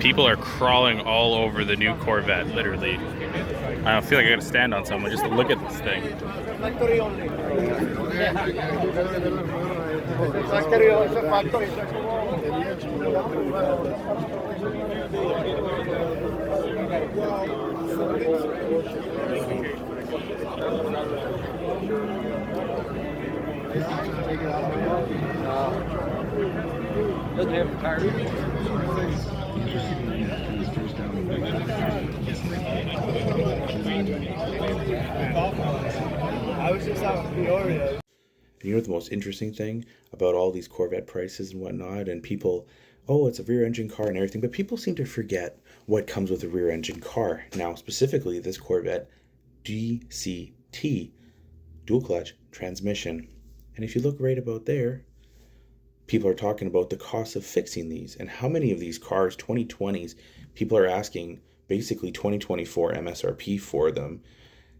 People are crawling all over the new Corvette, literally. I don't feel like I gotta stand on someone just to look at this thing. Doesn't have a tire. I was just out with Peoria. And you know the most interesting thing about all these Corvette prices and whatnot, and people, oh, it's a rear engine car and everything, but people seem to forget what comes with a rear engine car. Now, specifically, this Corvette DCT, dual clutch transmission. And if you look right about there, people are talking about the cost of fixing these and how many of these cars, 2020s, people are asking basically 2024 MSRP for them.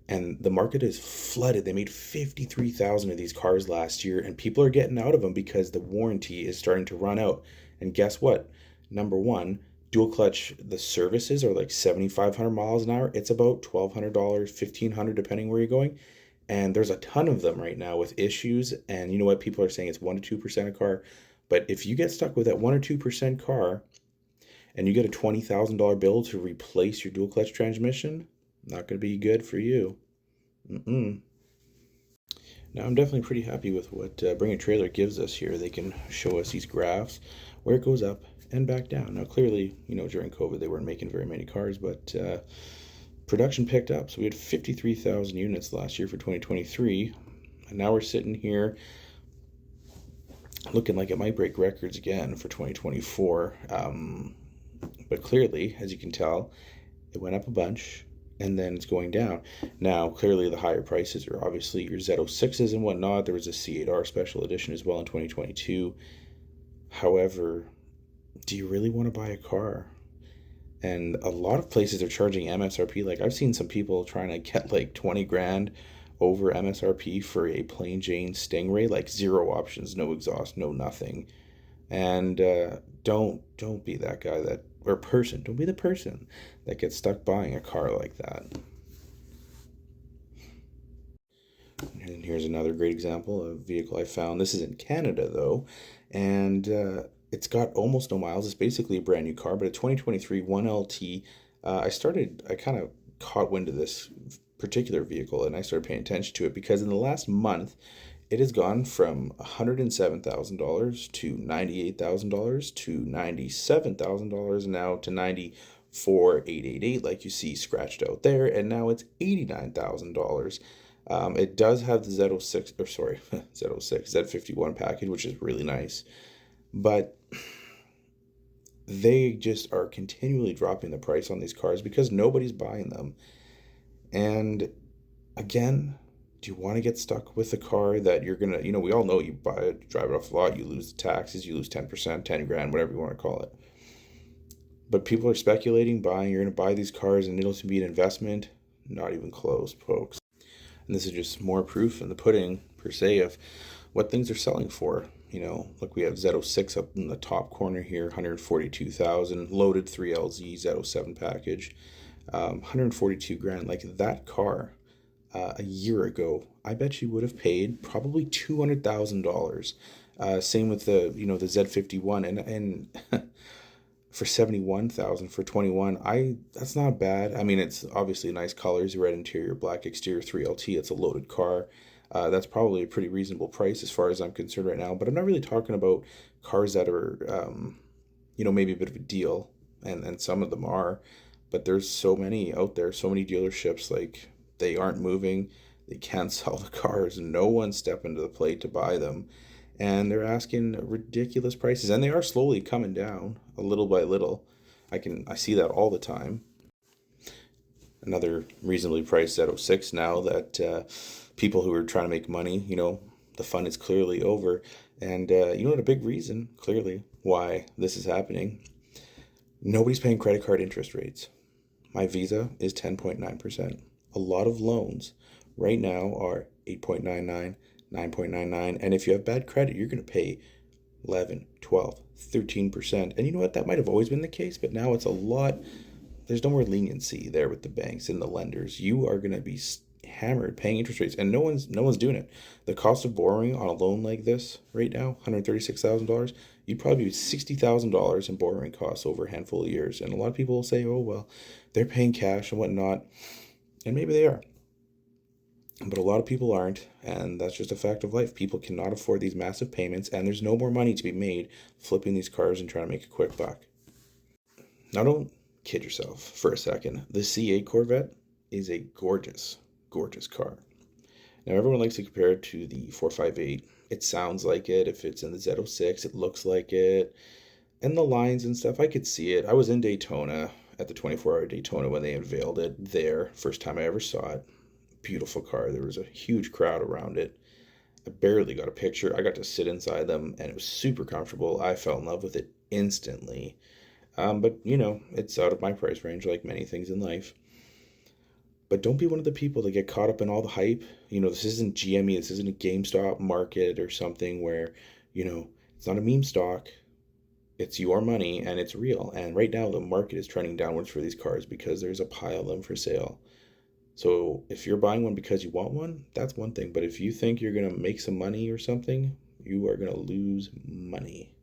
And the market is flooded. They made 53,000 of these cars last year, and people are getting out of them because the warranty is starting to run out. And guess what? Number one, dual clutch, the services are like 7,500 miles an hour. It's about $1,200, $1,500, depending where you're going. And there's a ton of them right now with issues. And you know what? People are saying it's 1% to 2% a car. But if you get stuck with that 1% or 2% car and you get a $20,000 bill to replace your dual clutch transmission, not going to be good for you. Now, I'm definitely pretty happy with what Bring a Trailer gives us here. They can show us these graphs where it goes up and back down. Now, clearly, you know, during COVID, they weren't making very many cars, but production picked up. So we had 53,000 units last year for 2023. And now we're sitting here looking like it might break records again for 2024. But clearly, as you can tell, it went up a bunch and then it's going down. Now, clearly the higher prices are obviously your Z06s and whatnot. There was a C8R special edition as well in 2022. However, do you really want to buy a car? And a lot of places are charging MSRP. Like I've seen some people trying to get like 20 grand over MSRP for a plain Jane Stingray, like zero options, no exhaust, no nothing. And don't be that guy that, or person, don't be the person that gets stuck buying a car like that. And here's another great example of a vehicle I found. This is in Canada though, and it's got almost no miles. It's basically a brand new car, but a 2023 1LT. I kind of caught wind of this particular vehicle and I started paying attention to it because in the last month, it has gone from $107,000 to $98,000 to $97,000 now to $94,888, like you see scratched out there, and now it's $89,000. It does have the Z06, or sorry, Z06, Z51 package, which is really nice, but they just are continually dropping the price on these cars because nobody's buying them. And again, do you want to get stuck with a car that you're going to, you know, we all know you buy it, drive it off the lot, you lose the taxes, you lose 10%, 10 grand, whatever you want to call it. But people are speculating, buying, you're going to buy these cars and it'll be an investment. Not even close, folks. And this is just more proof in the pudding, per se, of what things are selling for. You know, look, we have Z06 up in the top corner here, 142,000, loaded 3LZ Z07 package, 142 grand. Like that car, a year ago, I bet you would have paid probably $200,000. Same with the the Z51 and for 71,000 for 21. That's not bad. I mean, it's obviously nice colors, red interior, black exterior, 3LT. It's a loaded car. That's probably a pretty reasonable price as far as I'm concerned right now. But I'm not really talking about cars that are maybe a bit of a deal, and some of them are. But there's so many out there, so many dealerships, like they aren't moving, they can't sell the cars, and no one's stepping to the plate to buy them. And they're asking ridiculous prices, and they are slowly coming down a little by little. I see that all the time. Another reasonably priced Z06 now that people who are trying to make money, the fun is clearly over. And what a big reason, clearly, why this is happening? Nobody's paying credit card interest rates. My Visa is 10.9%. A lot of loans right now are 8.99, 9.99, and if you have bad credit, you're going to pay 11, 12, 13%. And you know what? That might have always been the case, but now it's a lot. There's no more leniency there with the banks and the lenders. You are going to be hammered paying interest rates, and no one's doing it. The cost of borrowing on a loan like this right now, $136,000, you'd probably be $60,000 in borrowing costs over a handful of years. And a lot of people will say, oh, well, they're paying cash and whatnot. And maybe they are. But a lot of people aren't, and that's just a fact of life. People cannot afford these massive payments, and there's no more money to be made flipping these cars and trying to make a quick buck. Now, don't kid yourself for a second. The C8 Corvette is a gorgeous, gorgeous car. Now, everyone likes to compare it to the 458. It sounds like it. If it's in the Z06, it looks like it. And the lines and stuff, I could see it. I was in Daytona at the 24-hour Daytona when they unveiled it there. First time I ever saw it. Beautiful car. There was a huge crowd around it. I barely got a picture. I got to sit inside them, and it was super comfortable. I fell in love with it instantly. But, you know, it's out of my price range like many things in life. But don't be one of the people that get caught up in all the hype. You know, this isn't GME. This isn't a GameStop market or something where, you know, it's not a meme stock. It's your money, and it's real. And right now, the market is trending downwards for these cars because there's a pile of them for sale. So if you're buying one because you want one, that's one thing. But if you think you're going to make some money or something, you are going to lose money.